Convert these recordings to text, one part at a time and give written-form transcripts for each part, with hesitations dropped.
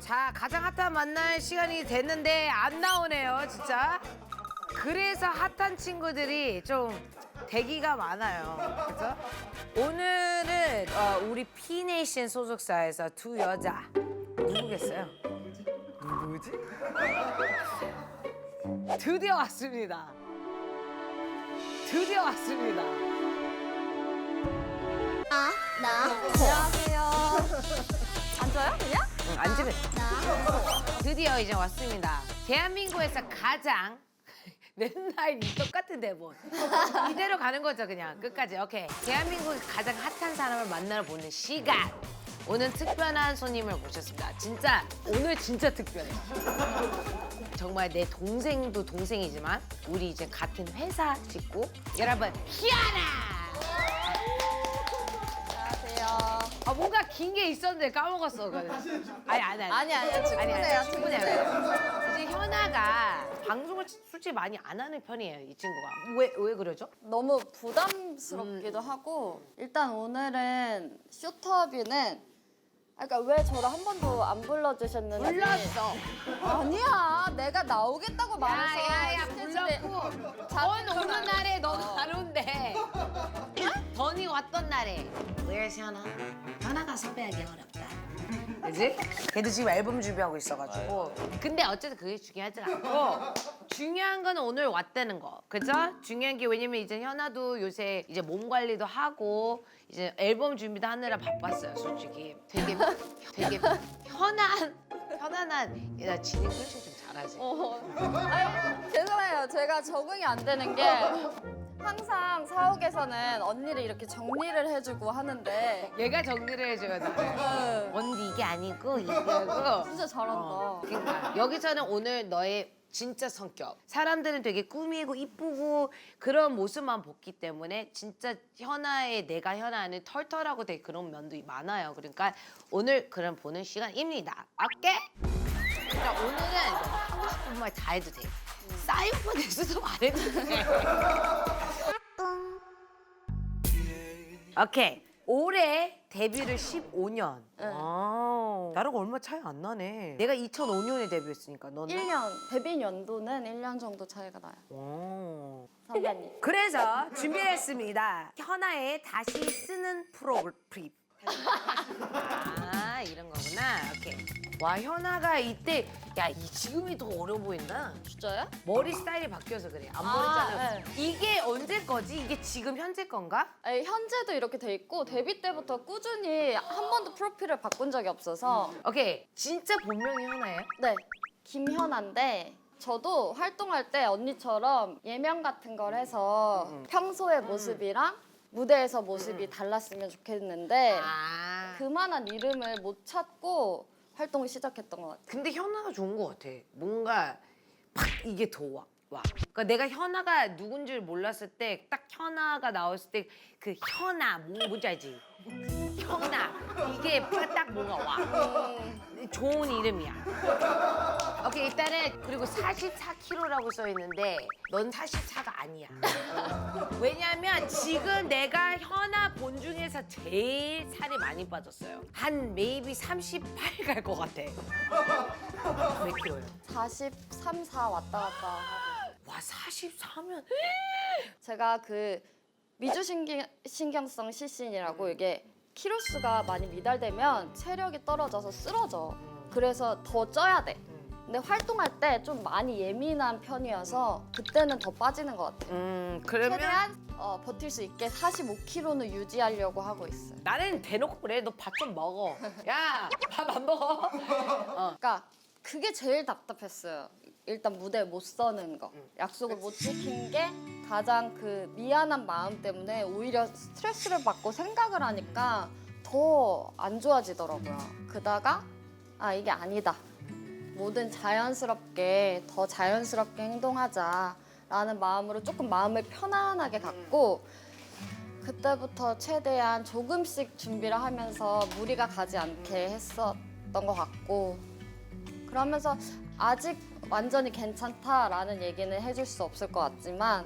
자, 가장 핫한 만날 시간이 됐는데 안 나오네요, 진짜. 그래서 핫한 친구들이 좀 대기가 많아요. 그죠? 오늘은 우리 P네이션 소속사에서 두 여자 누구겠어요? 누구지? 드디어 왔습니다. 드디어 왔습니다. 아, 나. 안녕하세요. 앉아요, 그냥? 응, 앉으면 드디어 이제 왔습니다. 대한민국에서 가장 맨날 이 똑같은 대본 이대로 가는 거죠, 그냥 끝까지. 오케이. 대한민국의 가장 핫한 사람을 만나러 보는 시간. 오늘 특별한 손님을 모셨습니다. 진짜 오늘 진짜 특별해요. 정말 내 동생도 동생이지만 우리 이제 같은 회사 식구 여러분, 희아라. 안녕하세요. 아, 뭔가 긴 게 있었는데 까먹었어. 아니야. 충분해요. 이제 현아가 방송을 솔직히 많이 안 하는 편이에요, 이 친구가. 왜 그러죠? 너무 부담스럽기도 하고 일단 오늘은 쇼터뷰는 그러니까 왜 저를 한 번도 안 불러주셨는지 불렀어. 아니야 내가 나오겠다고 말해서 야야야, 스케줄에 불렀고. 잡힌 던 오는 건 날에 너가 안 온대. 던이 왔던 날에. Where's 현아? 현아가 섭외하기 어렵다. 그지? 걔도 지금 앨범 준비하고 있어가지고. 근데 어쨌든 그게 중요하지 않고 중요한 건 오늘 왔다는 거. 그죠? 중요한 게 왜냐면 이제 현아도 요새 이제 몸 관리도 하고 이제 앨범 준비도 하느라 바빴어요, 솔직히. 되게 편안한 나 진행 솔직히 좀 잘하지. 아니, 죄송해요 제가 적응이 안 되는 게 항상 사옥에서는 언니를 이렇게 정리를 해주고 하는데 얘가 정리를 해줘요, 나를. 언니 이게 아니고 이거고. 진짜 잘한다. 그러니까 여기서는 오늘 너의 진짜 성격. 사람들은 되게 꾸미고 이쁘고 그런 모습만 봤기 때문에 진짜 내가 현아는 털털하고 되게 그런 면도 많아요. 그러니까 오늘 그런 보는 시간입니다. 오케이? 그러니까 오늘은 하고 싶은 말 다 해도 돼. 사이오파 넥스도 말해도 돼. 오케이. 올해 데뷔를 15년. 나랑 얼마 차이 안 나네. 내가 2005년에 데뷔했으니까 너는? 1년 데뷔 연도는 1년 정도 차이가 나요. 오. 선배님. 그래서 준비를 했습니다. 현아의 다시 쓰는 프로그램. 아, 이런 거구나. 오케이. 와, 현아가 이때 지금이 더 어려 보인다. 진짜요? 머리 스타일이 바뀌어서 그래. 아, 앞머리잖아. 네. 이게 언제 거지? 이게 지금 현재 건가? 아니, 현재도 이렇게 돼 있고 데뷔 때부터 꾸준히 한 번도 프로필을 바꾼 적이 없어서 오케이. 진짜 본명이 현아예요? 네 김현아인데 저도 활동할 때 언니처럼 예명 같은 걸 해서 평소의 모습이랑 무대에서 모습이 달랐으면 좋겠는데 아. 그만한 이름을 못 찾고 활동을 시작했던 것 같아요. 근데 현아가 좋은 것 같아. 뭔가 팍 이게 더 와. 그러니까 내가 현아가 누군지를 몰랐을 때 딱 현아가 나왔을 때 그 현아 뭔지 알지? 현아 이게 딱 뭔가 와. 좋은 이름이야. 오케이 일단은 그리고 44kg라고 써 있는데 넌 44가 아니야. 왜냐면 지금 내가 현아 본 중에서 제일 살이 많이 빠졌어요. 한 maybe 38 갈 것 같아. 몇 킬로예요? 43, 4 왔다 갔다 하고 와 44면 제가 그 미주신경성 시신이라고 이게 키로수가 많이 미달되면 체력이 떨어져서 쓰러져. 그래서 더 쪄야 돼. 근데 활동할 때 좀 많이 예민한 편이어서 그때는 더 빠지는 것 같아요. 그러면 최대한 버틸 수 있게 45kg는 유지하려고 하고 있어요. 나는 대놓고 그래. 너 밥 좀 먹어. 야, 밥 안 먹어? 그러니까 그게 제일 답답했어요. 일단 무대에 못 서는 거. 약속을 못 지킨 게 가장 그 미안한 마음 때문에 오히려 스트레스를 받고 생각을 하니까 더 안 좋아지더라고요. 그다가 이게 아니다. 뭐든 자연스럽게 더 자연스럽게 행동하자라는 마음으로 조금 마음을 편안하게 갖고 그때부터 최대한 조금씩 준비를 하면서 무리가 가지 않게 했었던 것 같고 그러면서 아직 완전히 괜찮다라는 얘기는 해줄 수 없을 것 같지만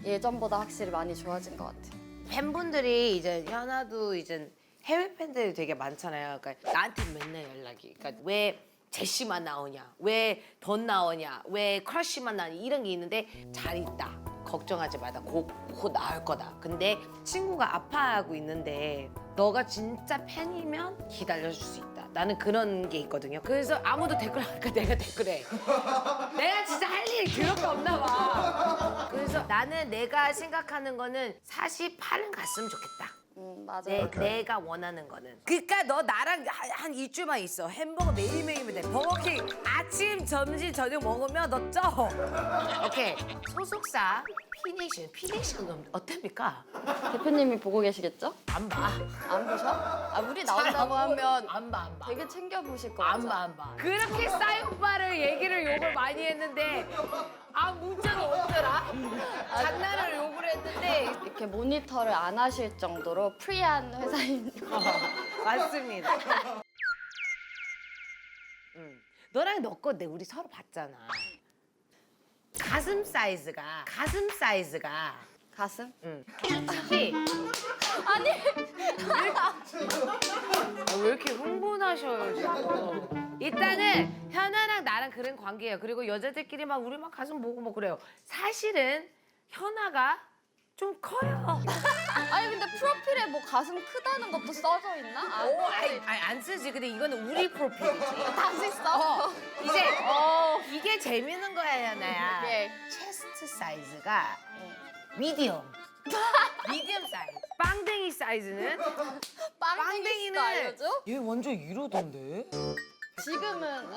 예전보다 확실히 많이 좋아진 것 같아요. 팬분들이 이제 현아도 이제 해외 팬들이 되게 많잖아요. 그러니까 나한테 맨날 연락이. 그러니까 왜 제시만 나오냐, 왜 돈 나오냐, 왜 크러쉬만 나오냐 이런 게 있는데 잘 있다. 걱정하지 마다 곧 나을 거다. 근데 친구가 아파하고 있는데 너가 진짜 팬이면 기다려줄 수 있다. 나는 그런 게 있거든요. 그래서 아무도 댓글 안 하니까 내가 댓글해. 내가 진짜 할 일이 그렇게 없나 봐. 그래서 나는 내가 생각하는 거는 48은 갔으면 좋겠다. 맞아요. 내가 원하는 거는. 그러니까 너 나랑 한 일주일만 있어. 햄버거 매일매일이면 돼. 버거킹 아침, 점심, 저녁 먹으면 너 쪄. 오케이. 소속사 피니션 어떻습니까? 대표님이 보고 계시겠죠? 안 봐. 안 보셔? 아 우리 나온다고 하면 안 봐. 되게 챙겨 보실 거 안 같죠? 봐, 안 봐. 그렇게 싸이 오빠를 얘기를 욕을 많이 했는데 문자가 없더라. 장난을 욕을 했는데 이렇게 모니터를 안 하실 정도로 프리한 회사인. 맞습니다. 너랑 너 거 우리 서로 봤잖아. 가슴 사이즈가 가슴? 솔직히 아니 왜 이렇게 흥분하셔요 지금. 일단은 현아랑 나랑 그런 관계예요. 그리고 여자들끼리 막 우리 막 가슴 보고 뭐 그래요. 사실은 현아가 좀 커요. 아니 근데 프로필에 뭐 가슴 크다는 것도 써져 있나? 안 쓰지. 근데 이거는 우리 프로필이지. 다시 써? 이제 이게 재밌는 거야, 현아야. 네. 체스트 사이즈가 미디엄 사이즈. 빵댕이 사이즈는 빵댕이 스타일이죠? 얘 완전 이러던데. 지금은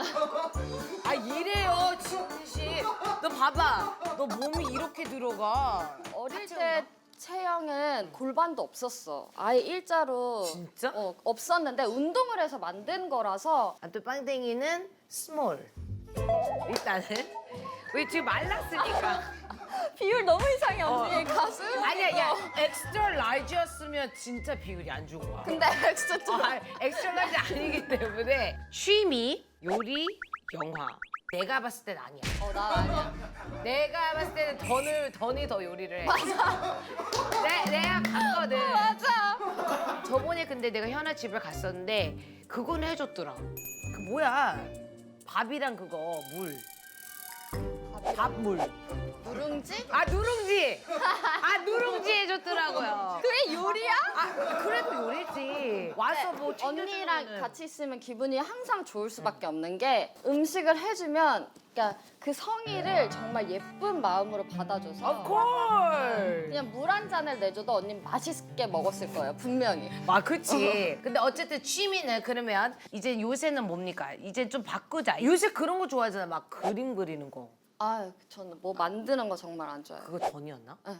이래요, 진씨. 너 봐봐. 너 몸이 이렇게 들어가. 어릴 때 체형은 골반도 없었어. 아예 일자로. 진짜? 없었는데 운동을 해서 만든 거라서. 또 빵댕이는 스몰. 일단은 왜 지금 말랐으니까. 비율 너무 이상해 언니. 가슴. 아니야, 야, 엑스트라 라지였으면 진짜 비율이 안 좋은 거야. 근데 엑스트라 좀. 엑스트라 라지 아니기 때문에 취미, 요리, 영화. 내가 봤을 땐 아니야. 나 아니야. 내가 봤을 때는 던이 더 요리를 해. 맞아. 내가 봤거든. 맞아. 저번에 근데 내가 현아 집을 갔었는데 그건 해줬더라. 그 뭐야? 밥이랑 그거 물. 밥물. 누룽지? 누룽지 해줬더라고요. 그게 요리야? 그래도 요리지. 와서 뭐 언니랑 챙겨주면은. 같이 있으면 기분이 항상 좋을 수밖에 없는 게 음식을 해주면 그러니까 그 성의를 정말 예쁜 마음으로 받아줘서 Of course. 그냥 물 한 잔을 내줘도 언니는 맛있게 먹었을 거예요 분명히. 그치. 근데 어쨌든 취미는 그러면 이제 요새는 뭡니까? 이제 좀 바꾸자. 요새 그런 거 좋아하잖아. 막 그림 그리는 거. 저는 뭐 만드는 거 정말 안 좋아해요. 그거 던이었나? 네.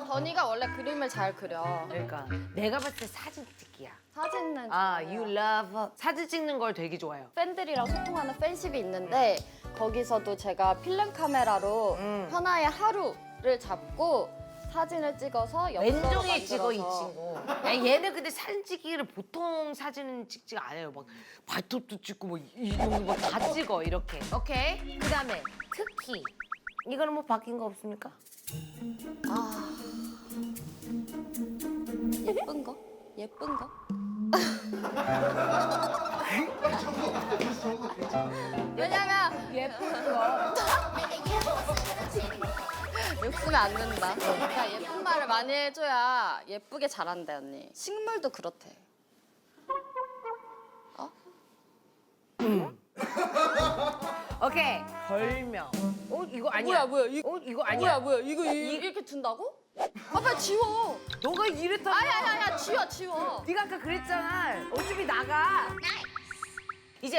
던이가 원래 그림을 잘 그려. 그러니까 내가 봤을 때 사진 찍기야. 사진은 You 좋아해요. love 사진 찍는 걸 되게 좋아해요. 팬들이랑 소통하는 팬십이 있는데 거기서도 제가 필름 카메라로 현아의 하루를 잡고 사진을 찍어서 엽서로 왼종일 찍어 이 만들어서. 친구. 야, 얘는 근데 사진 찍기를 보통 사진은 찍지가 않아요. 막 발톱도 찍고 뭐 이런 거 다 찍어 이렇게. 오케이. 그다음에 특히 이거는 뭐 바뀐 거 없습니까? 예쁜 거? 예쁜 거? 왜냐면 예쁜 거. 욕쓰면 안 된다. 그러니까 예쁜 말을 많이 해줘야 예쁘게 자란대 언니. 식물도 그렇대. 오케이. 별명. 이거 아니야. 뭐야 이거? 이거 아니야. 뭐야 이거 이렇게 둔다고? 빨리 지워. 너가 이랬다. 아야 지워. 네가 아까 그랬잖아. 어차피 나가. 이제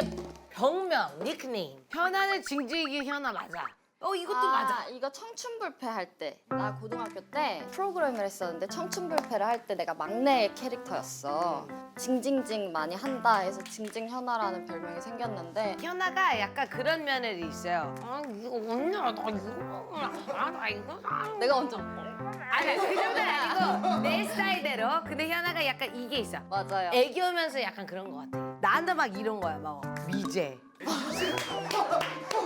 병명, 닉네임. 현아는 징징이 현아 맞아. 이것도 맞아. 이거 청춘불패 할 때. 나 고등학교 때 프로그램을 했었는데 청춘불패를 할 때 내가 막내 캐릭터였어. 징징징 많이 한다 해서 징징현아라는 별명이 생겼는데 현아가 약간 그런 면이 있어요. 이거 언니야, 나 이거 먹으라. 나 이거. 내가 언제 아니, 그 정도는 아니고 내 스타일대로. 근데 현아가 약간 이게 있어. 맞아요. 애교면서 약간 그런 것 같아. 나한테 막 이런 거야, 막 미제.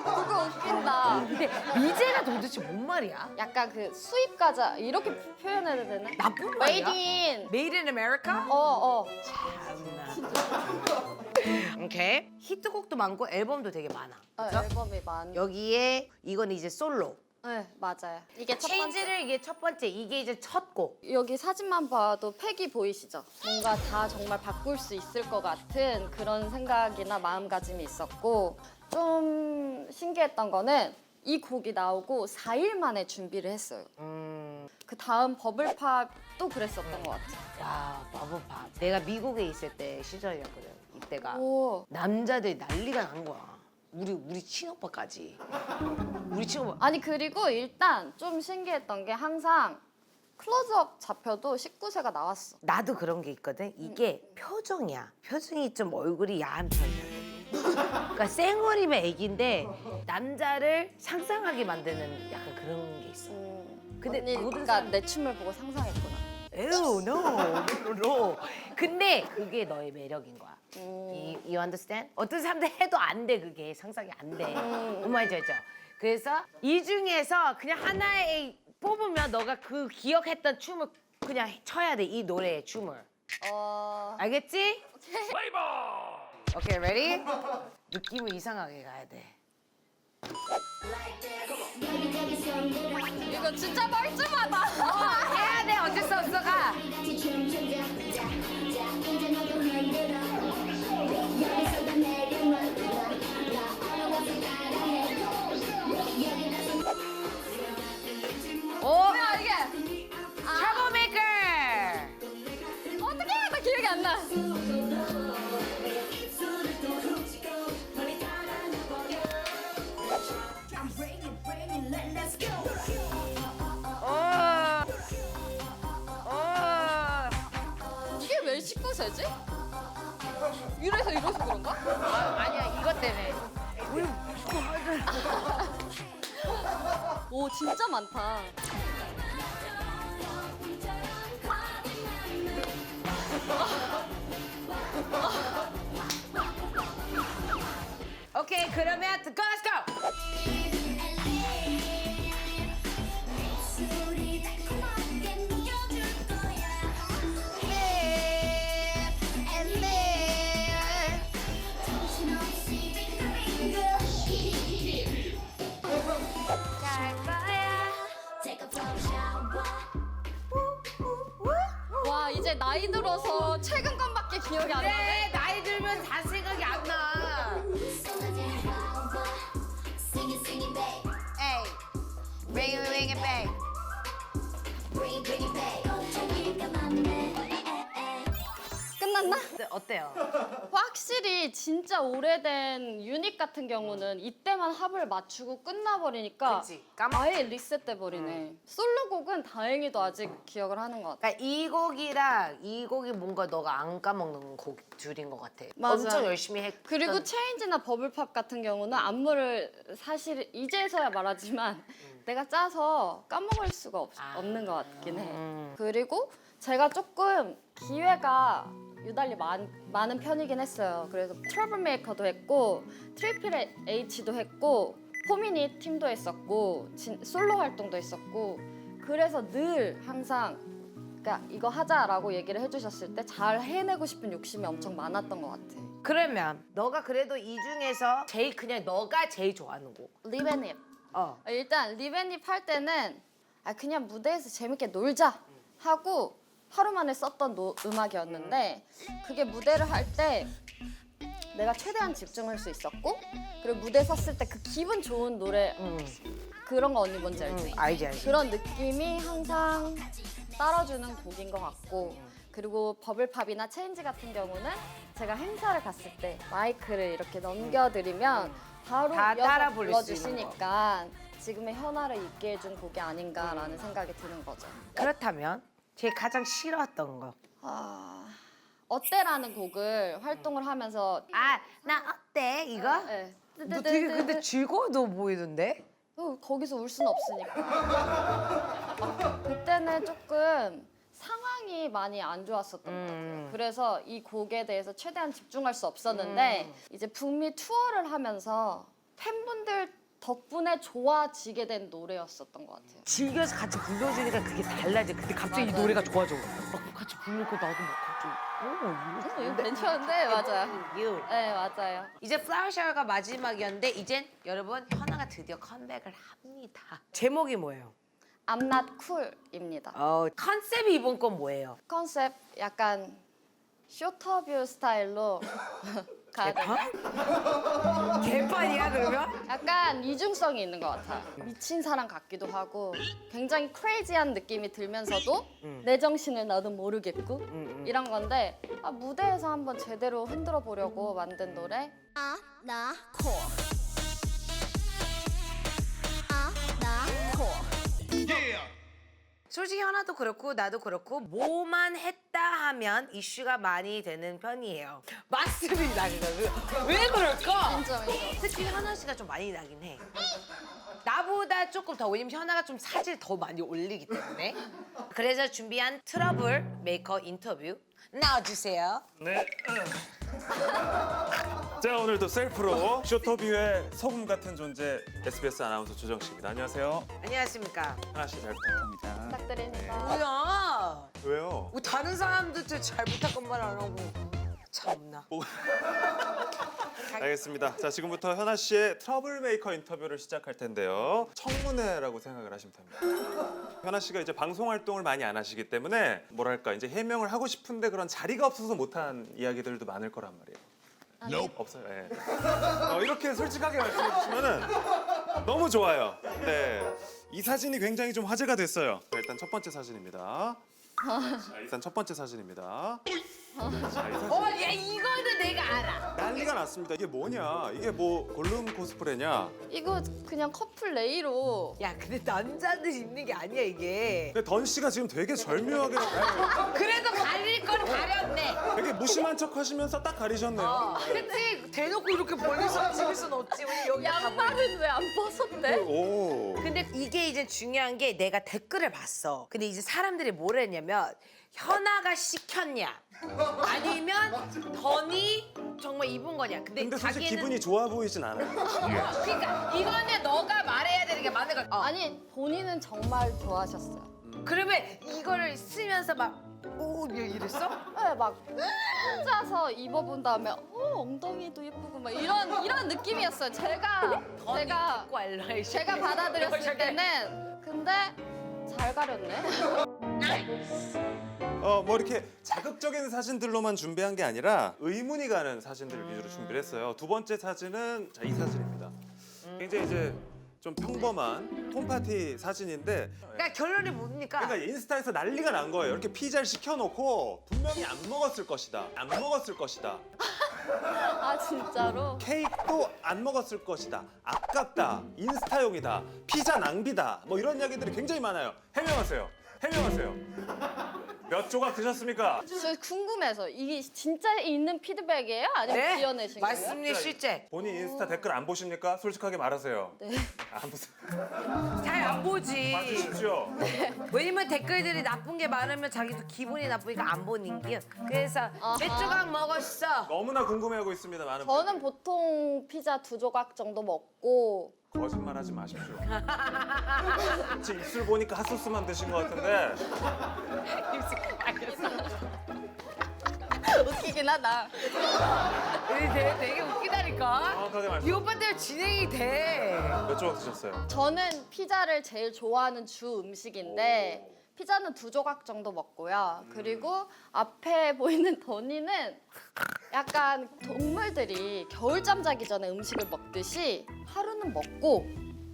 그거 웃긴다. 근데 미제가 도대체 뭔 말이야? 약간 그 수입 과자 이렇게 표현해야 되나? 나쁜 말이야? Made in. Made in America? 어. 참나. 오케이. 히트곡도 많고 앨범도 되게 많아. 아, 그죠? 앨범이 많. 여기에 이건 이제 솔로. 네, 맞아요. 이게 첫 번째. 체인지를 이게 첫 번째. 이게 이제 첫 곡. 여기 사진만 봐도 팩이 보이시죠? 뭔가 다 정말 바꿀 수 있을 것 같은 그런 생각이나 마음가짐이 있었고 좀 신기했던 거는 이 곡이 나오고 4일 만에 준비를 했어요. 그 다음 버블팝도 그랬었던 것 같아요. 야, 버블팝. 내가 미국에 있을 때 시절이었거든. 이때가. 오. 남자들이 난리가 난 거야. 우리 친오빠까지. 우리 친오빠. 아니 그리고 일단 좀 신기했던 게 항상 클로즈업 잡혀도 19세가 나왔어. 나도 그런 게 있거든. 이게 표정이야. 표정이 좀 얼굴이 야한 편이야. 그러니까 생얼이면 애기인데 남자를 상상하게 만드는 약간 그런 게 있어. 근데 언니, 모든 그러니까 사람 내 춤을 보고 상상했구나. 에우, no. 근데 그게 너의 매력인 거야. You understand? 어떤 사람들 해도 안 돼, 그게. 상상이 안 돼. 뭔 말인지 알죠? 그래서 이 중에서 그냥 하나에 뽑으면 너가 그 기억했던 춤을 그냥 춰야 돼, 이 노래의 춤을. 알겠지? 오케이, ready? 느낌을 이상하게 가야 돼. 이거 진짜 멀쩡하다. 해야 돼, 어쩔 수 없어, 가. 오! 뭐야 이게? 트러블메이커! 어떡해? 나 기억이 안 나. 이게 왜 19세지? 이래서 이래서 그런가? 아니야, 이것 때문에. 오 진짜 많다. 오케이, 그러면 go, let's go! 와 이제 나이 들어서 최근 건밖에 기억이 안 나네. 그래, 나이 들면 다 생각이 안 나. 에이, bring it back. 끝났나? 어때요? 확실히 진짜 오래된 유닛 같은 경우는 이때만 합을 맞추고 끝나버리니까 그치, 까먹- 아예 리셋돼 버리네. 솔로곡은 다행히도 아직 기억을 하는 것 같아. 그러니까 이 곡이랑 이 곡이 뭔가 너가 안 까먹는 곡 줄인 것 같아. 맞아. 엄청 열심히 했던. 그리고 체인지나 버블팝 같은 경우는 안무를 사실 이제서야 말하지만 내가 짜서 까먹을 수가 없는 것 같긴 해. 그리고 제가 조금 기회가 유달리 많은 편이긴 했어요. 그래서 트러블메이커도 했고 트리플 H도 했고 포미닛 팀도 했었고 솔로 활동도 했었고 그래서 늘 항상 그러니까 이거 하자라고 얘기를 해주셨을 때 잘 해내고 싶은 욕심이 엄청 많았던 것 같아. 그러면 너가 그래도 이 중에서 제일 그냥 너가 제일 좋아하는 곡. 리베닙. 일단 리베닙 할 때는 그냥 무대에서 재밌게 놀자 하고 하루 만에 썼던 음악이었는데 그게 무대를 할 때 내가 최대한 집중할 수 있었고 그리고 무대 섰을 때 그 기분 좋은 노래 그런 거 언니 뭔지 알지? 알지. 그런 느낌이 항상 따라주는 곡인 것 같고 그리고 버블팝이나 체인지 같은 경우는 제가 행사를 갔을 때 마이크를 이렇게 넘겨드리면 바로 다 따라 이어서 부를 수 있는 불러주시니까 지금의 현아를 있게 해준 곡이 아닌가라는 생각이 드는 거죠. 그렇다면 제일 가장 싫어했던 거. 어때라는 곡을 활동을 하면서 나 어때 이거? 네. 너 되게 근데 즐거워 보이던데? 거기서 울 수는 없으니까. 그때는 조금 상황이 많이 안 좋았었던 것 같아요. 그래서 이 곡에 대해서 최대한 집중할 수 없었는데 이제 북미 투어를 하면서 팬분들 덕분에 좋아지게 된 노래였었던 것 같아요. 즐겨서 같이 불러주니까 그게 달라져. 근데 갑자기 이 노래가 좋아져. 같이 부르니까 나도 막 이거 괜찮은데 맞아요. You. 네 맞아요. 이제 플라워 샤워가 마지막이었는데 이젠 여러분 현아가 드디어 컴백을 합니다. 제목이 뭐예요? I'm not cool입니다. 컨셉이 이번 건 뭐예요? 컨셉 약간 쇼터뷰 스타일로 가야 되나? 개판이야 그러면? 약간 이중성이 있는 것 같아요. 미친 사람 같기도 하고 굉장히 크레이지한 느낌이 들면서도 내 정신을 나도 모르겠고 이런 건데 무대에서 한번 제대로 흔들어 보려고 만든 노래. 나 코. 나 코. 솔직히 현아도 그렇고 나도 그렇고 뭐만 했다 하면 이슈가 많이 되는 편이에요. 맞습니다. 왜 그럴까? 인정. 특히 현아 씨가 좀 많이 나긴 해. 나보다 조금 더, 왜냐면 현아가 좀 사진을 더 많이 올리기 때문에. 그래서 준비한 트러블 메이커 인터뷰 나와주세요. 네. 자, 오늘도 셀프로 쇼터뷰의 소금 같은 존재 SBS 아나운서 조정식입니다. 안녕하세요. 안녕하십니까. 하나 씨 잘 부탁합니다. 부탁드립니다. 뭐야? 왜요? 뭐 다른 사람들도 잘 부탁한 말 안 하고 참나. 알겠습니다. 자, 지금부터 현아 씨의 트러블 메이커 인터뷰를 시작할 텐데요. 청문회라고 생각을 하시면 됩니다. 현아 씨가 이제 방송 활동을 많이 안 하시기 때문에 뭐랄까 이제 해명을 하고 싶은데 그런 자리가 없어서 못한 이야기들도 많을 거란 말이에요. 없어요. 예. 이렇게 솔직하게 말씀해 주시면은 너무 좋아요. 네. 이 사진이 굉장히 좀 화제가 됐어요. 자, 일단 첫 번째 사진입니다. 자, 일단 첫 번째 사진입니다. 자, 이 사진. 얘 이거는 내가 알아. 난리가 났습니다. 이게 뭐냐? 이게 뭐 골룸 코스프레냐? 이거 그냥 커플 레이로 야, 근데 남자들 입는 게 아니야 이게. 근데 던 씨가 지금 되게 절묘하게 그래도 가릴 건 가렸네. 되게 무심한 척 하시면서 딱 가리셨네요. 그치? 대놓고 이렇게 멀리서 찍을 순 없지. 우리 여기 다 보이지. 양말은 왜 안 벗었대? 오. 근데 이게 이제 중요한 게 내가 댓글을 봤어. 근데 이제 사람들이 뭐라 했냐면 현아가 시켰냐 아니면 던이 정말 입은 거냐. 근데 근데 사실 자기는 기분이 좋아 보이진 않아요. 그러니까 이거는 너가 말해야 되는 게 맞는 거야. 아니 본인은 정말 좋아하셨어요. 그러면 이거를 쓰면서 막 오, 이랬어? 네, 막 혼자서 입어본 다음에 엉덩이도 예쁘고 막 이런 느낌이었어요. 제가 입고 알라 제가 받아들였을 때는 근데 잘 가렸네. 뭐 이렇게 자극적인 사진들로만 준비한 게 아니라 의문이 가는 사진들을 위주로 준비를 했어요. 두 번째 사진은 자, 이 사진입니다. 굉장히 이제 좀 평범한 홈파티 사진인데 그러니까 결론이 뭡니까? 그러니까 인스타에서 난리가 난 거예요. 이렇게 피자를 시켜놓고 분명히 안 먹었을 것이다. 안 먹었을 것이다. 아 진짜로? 케이크도 안 먹었을 것이다. 아깝다. 인스타용이다. 피자 낭비다. 뭐 이런 이야기들이 굉장히 많아요. 해명하세요. 해명하세요. 몇 조각 드셨습니까? 저 궁금해서 이게 진짜 있는 피드백이에요? 아니면 지어내신 거예요? 맞습니다. 실제. 본인 인스타 댓글 안 보십니까? 솔직하게 말하세요. 네. 안 보세요. 잘 안 보지. 봐주십시오. 왜냐면 댓글들이 나쁜 게 많으면 자기도 기분이 나쁘니까 안 보는 게. 그래서 몇 조각 먹었어. 너무나 궁금해하고 있습니다. 많은 분들. 저는 보통 피자 2조각 정도 먹고 거짓말하지 마십시오. 지금 입술 보니까 핫소스만 드신 것 같은데 웃기긴 하다. 되게 웃기다니까. 정확하게 이 말씀. 오빠 때문에 진행이 돼. 몇 조각 드셨어요? 저는 피자를 제일 좋아하는 주 음식인데 피자는 2조각 정도 먹고요. 그리고 앞에 보이는 더니는 약간 동물들이 겨울잠 자기 전에 음식을 먹듯이 하루는 먹고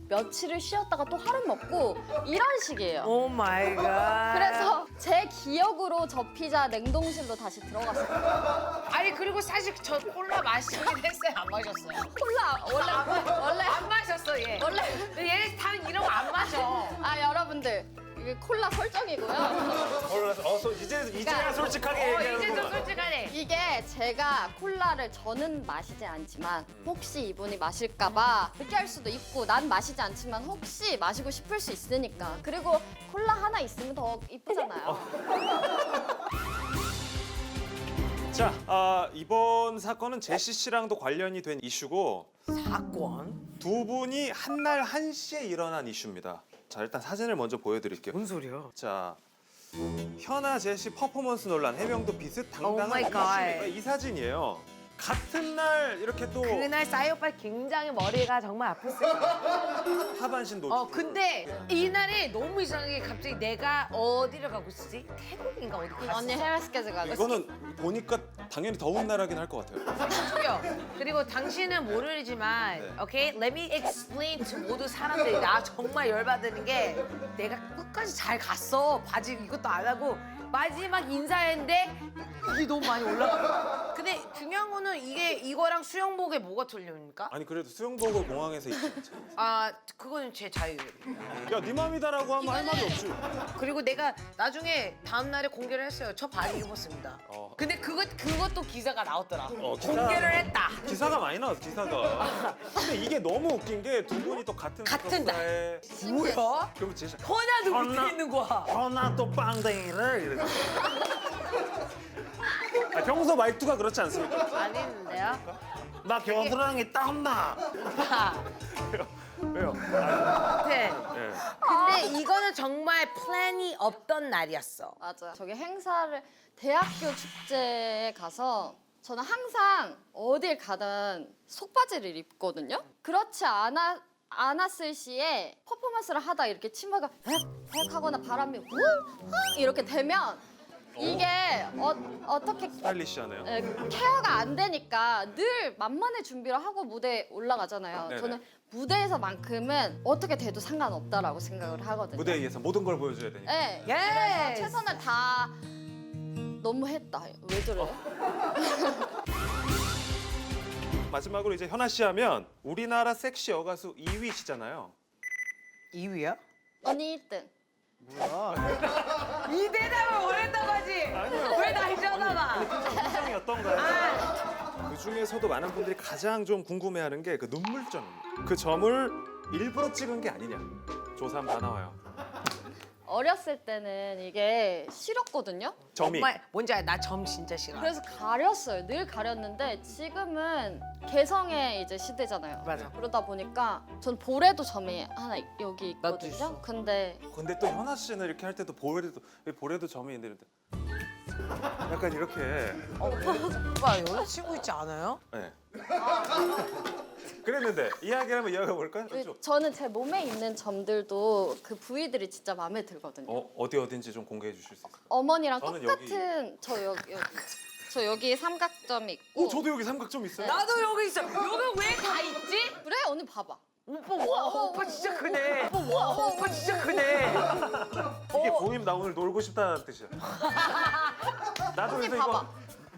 며칠을 쉬었다가 또 하루 먹고 이런 식이에요. 오 마이 갓. 그래서 제 기억으로 저 피자 냉동실로 다시 들어갔어요. 아니 그리고 사실 저 콜라 마시긴 했어요. 안 마셨어요. 콜라 원래 안 마셨어 얘. 원래 얘 타면 이런 거 안 마셔. 여러분들 이게 콜라 설정이고요. 이제야 그러니까, 솔직하게 이제 얘기하는구나. 좀 솔직하네. 이게 제가 콜라를 저는 마시지 않지만 혹시 이분이 마실까봐 느끼할 수도 있고 난 마시지 않지만 혹시 마시고 싶을 수 있으니까 그리고 콜라 하나 있으면 더 이쁘잖아요. 자, 이번 사건은 제시 씨랑도 관련이 된 이슈고 사건? 두 분이 한날 한시에 일어난 이슈입니다. 자, 일단 사진을 먼저 보여드릴게요. 뭔 소리야? 자, 현아 제시 퍼포먼스 논란 해명도 비슷 Oh my 당당한 God. 이 사진이에요. 같은 날 이렇게 또 그날 싸이 오빠 굉장히 머리가 정말 아팠을 거야. 하반신 노출. 근데 이날에 너무 이상하게 갑자기 내가 어디를 가고 있었지? 태국인가 어디 갔어? 언니 해외 스케줄 가고 이거는 보니까 당연히 더운 나라긴 할 것 같아요. 저기요. 그리고 당신은 모르지만, 네. 오케이, let me explain to 모든 사람들이 나 정말 열받는 게 내가 끝까지 잘 갔어. 바지 이것도 안 하고 마지막 인사했는데 이게 너무 많이 올라가. 근데 중요한 거는 이거랑 수영복에 뭐가 틀립니까? 아니 그래도 수영복을 공항에서 입지 않잖아. 아, 그거는 제 자유예요. 야네 맘이다라고 하면 할 말이 없지. 그리고 내가 나중에 다음 날에 공개를 했어요. 저 바지 입었습니다. 근데 그것도 기사가 나왔더라. 기사- 공개를 했다. 기사가 많이 나왔어 기사가. 근데 이게 너무 웃긴 게 두 분이 또 같은 같은 날. 스타에 뭐야? 그럼 진짜 허나도 허나. 붙어 있는 거야. 현아 또 빵댕이를 이러고. 평소 말투가 그렇지 않습니까? 아닌데요? 나 겨드랑이 땀나. 오빠. 왜요? 네. 예. 근데 이거는 정말 플랜이 없던 날이었어. 맞아요. 저기 행사를 대학교 축제에 가서 저는 항상 어딜 가든 속바지를 입거든요. 그렇지 않았을 시에 퍼포먼스를 하다 이렇게 치마가 헥 하거나 바람이 웅 이렇게 되면 이게 어떻게 스타일리시하네요. 케어가 안 되니까 늘 만만의 준비를 하고 무대에 올라가잖아요. 네네. 저는 무대에서만큼은 어떻게 돼도 상관없다라고 생각을 하거든요. 무대 위에서 모든 걸 보여줘야 되니까. 네. 예스. 최선을 다 너무 했다. 왜 저래요? 마지막으로 이제 현아 씨 하면 우리나라 섹시 여가수 2위시잖아요. 2위야? 언니 1등. 이 대답을 원했다고 하지. 왜 날 전화봐? 표정이 어떤가요? 그 중에서도 많은 분들이 가장 좀 궁금해하는 게 그 눈물점입니다. 그 점을 일부러 찍은 게 아니냐. 조사 다 나와요. 어렸을 때는 이게 싫었거든요. 점이. 정말 뭔지 알아? 나 점 진짜 싫어. 그래서 가렸어요. 늘 가렸는데 지금은 개성의 이제 시대잖아요. 맞아. 그러다 보니까 전 볼에도 점이 하나 여기 나도 있거든요. 있어. 근데 근데 또 현아 씨는 이렇게 할 때도 볼에도 점이 있는데 약간 이렇게. 오빠 여자친구 있지 않아요? 네. 그랬는데 이야기를 한번 이어가 볼까요? 저는 제 몸에 있는 점들도 그 부위들이 진짜 마음에 들거든요. 어딘지 좀 공개해 주실 수 있을까요? 어머니랑 저는 똑같은 저 여기 삼각점이 있고. 저도 여기 삼각점 있어요. 나도 여기 있어. 여기 왜 다 있지? 그래 언니 봐봐. 오빠 와, 오빠 진짜 크네. 오빠 와, 오빠 진짜 크네. 이게 보임 나 오늘 놀고 싶다는 뜻이야. 나도 언니 그래서 봐봐.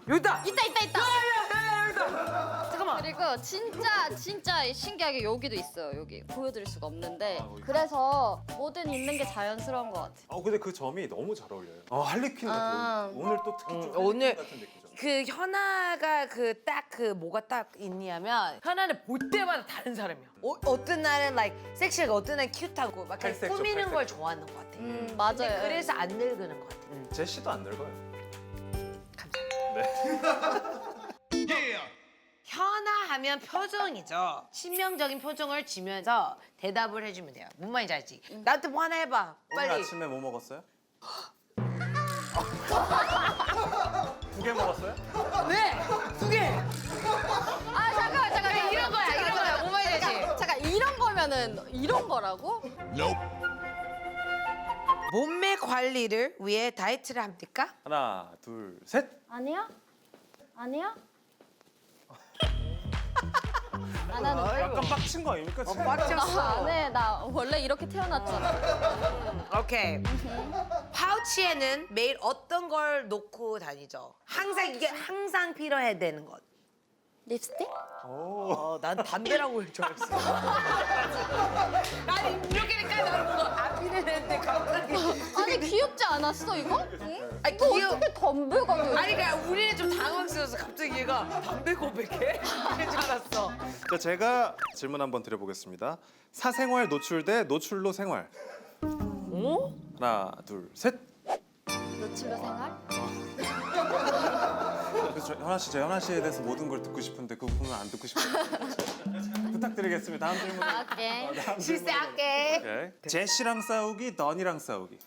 여기다. 있다. 야, 여기다. 잠깐만. 그리고 진짜 신기하게 여기도 있어요. 여기 보여드릴 수가 없는데 여기. 그래서 뭐든 있는 게 자연스러운 것 같아요. 근데 그 점이 너무 잘 어울려요. 할리퀸 같은 오늘 또 특히 좀 오늘 할리퀸 같은 느낌이죠. 그 현아가 뭐가 딱 있냐면 현아는 볼 때마다 다른 사람이야. 어떤 날은 like 섹시하고 어떤 날은 큐트하고 막 이렇게 탈색 좀, 꾸미는 탈색 걸 좀. 좋아하는 것 같아. 맞아요. 근데 그래서 안 늙는 것 같아. 제시도 안 늙어요. 현아 하면 표정이죠. 신명적인 표정을 지면서 대답을 해주면 돼요. 뭔 말인지 알지? 나한테 뭐 하나 해봐. 오늘 빨리. 아침에 뭐 먹었어요? 2개 먹었어요? 왜? 2개. 아 잠깐 이런 거야. 뭔 말인지 알지? 잠깐 이런 거면은 이런 거라고? 몸매 관리를 위해 다이어트를 합니까? 하나, 둘, 셋. 아니야? 안 하는데? 약간 빡친 거 아닙니까? 지금? 빡쳤어. 안해. 나 원래 이렇게 태어났잖아. 오케이. 파우치에는 매일 어떤 걸 놓고 다니죠? 이게 항상 필요해야 되는 것. 립스틱? 난 담배라고 할 줄 알았어. 아니 이렇게니까 나는 뭔가 안 필요했는데 갑자기. 아니 귀엽지 않았어 이거? 응? 아니, 이거 귀여워. 어떻게 덤벨가 돼? 아니 그러니까 우리는 좀 당황스러워서 갑자기 얘가 담배 고백해? 이럴 줄 알았어. 자, 제가 질문 한번 드려보겠습니다. 사생활 노출 대 노출로 생활. 어? 하나, 둘, 셋. 노출로 생활? 그래서 현아 씨에 대해서 모든 걸 듣고 싶은데 그 부분은 안 듣고 싶어요. 부탁드리겠습니다. 다음 질문. 오케이. 실세할게. 오케이. 제시랑 싸우기, 넌이랑 싸우기.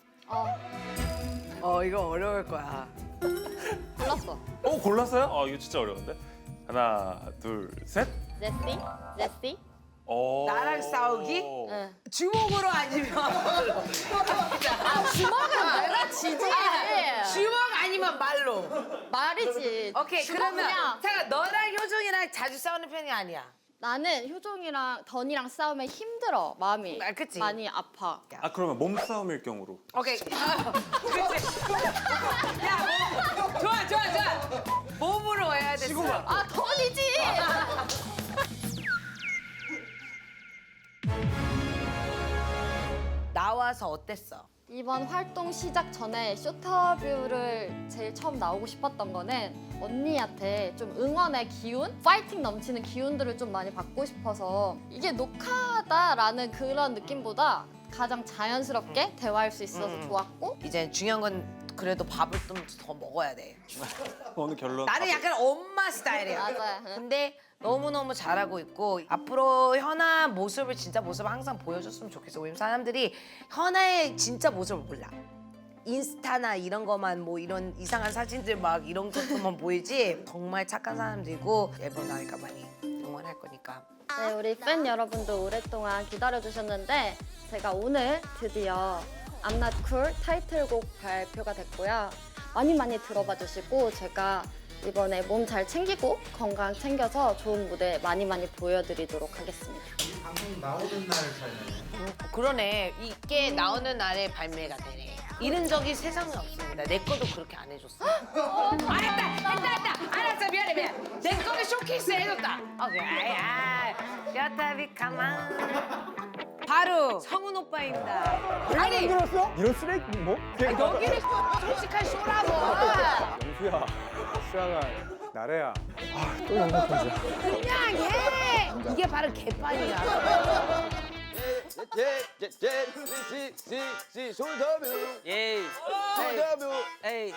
이거 어려울 거야. 골랐어. 골랐어요? 이거 진짜 어려운데. 하나, 둘, 셋. 제시? 제시? 나랑 싸우기? 응. 주먹으로 아니면 주먹은 내가 지지. 주먹 아니면 말로. 말이지. 오케이 주먹 그러면 그냥. 잠깐 너랑 효정이랑 자주 싸우는 편이 아니야. 나는 효종이랑 던이랑 싸우면 힘들어. 마음이. 그치. 많이 아파. 그러면 몸싸움일 경우로. 오케이. 그치. 야 좋아. 몸으로 해야 돼. 아 던이지. 나와서 어땠어? 이번 활동 시작 전에 쇼터뷰를 제일 처음 나오고 싶었던 거는 언니한테 좀 응원의 기운? 파이팅 넘치는 기운들을 좀 많이 받고 싶어서 이게 녹화다라는 그런 느낌보다 가장 자연스럽게 대화할 수 있어서 좋았고 이제 중요한 건 그래도 밥을 좀 더 먹어야 돼. 오늘 결론. 나는 약간 엄마 스타일이야. 맞아. 근데 너무너무 잘하고 있고 앞으로 현아 모습을 진짜 모습을 항상 보여줬으면 좋겠어. 왜냐면 사람들이 현아의 진짜 모습을 몰라. 인스타나 이런 거만 뭐 이런 이상한 사진들 막 이런 것만 보이지 정말 착한 사람들이고 앨범 나니까 많이 응원할 거니까. 네, 우리 팬 여러분도 오랫동안 기다려주셨는데 제가 오늘 드디어 I'm Not Cool 타이틀곡 발표가 됐고요. 많이 들어봐 주시고 제가 이번에 몸 잘 챙기고 건강 챙겨서 좋은 무대 많이 보여드리도록 하겠습니다. 방송 나오는 날 발매. 그러네. 이게 나오는 날에 발매가 되네. 이런 적이 세상에 없습니다. 내 거도 그렇게 안 해줬어. 했다. 알았어, 미안해. 내 거는 쇼케이스 해줬다. 오케이, 야타비 가만. 바로 성훈 오빠입니다. 아니, 들었어? 이런 쓰레기 뭐? 여기는 솔직한 쇼라고. 영수야, 수아가 나래야. 또 영상 편지야. 그냥 해. 이게 바로 개판이야. 시, 쇼더뷰. 예. 쇼더뷰. 에이.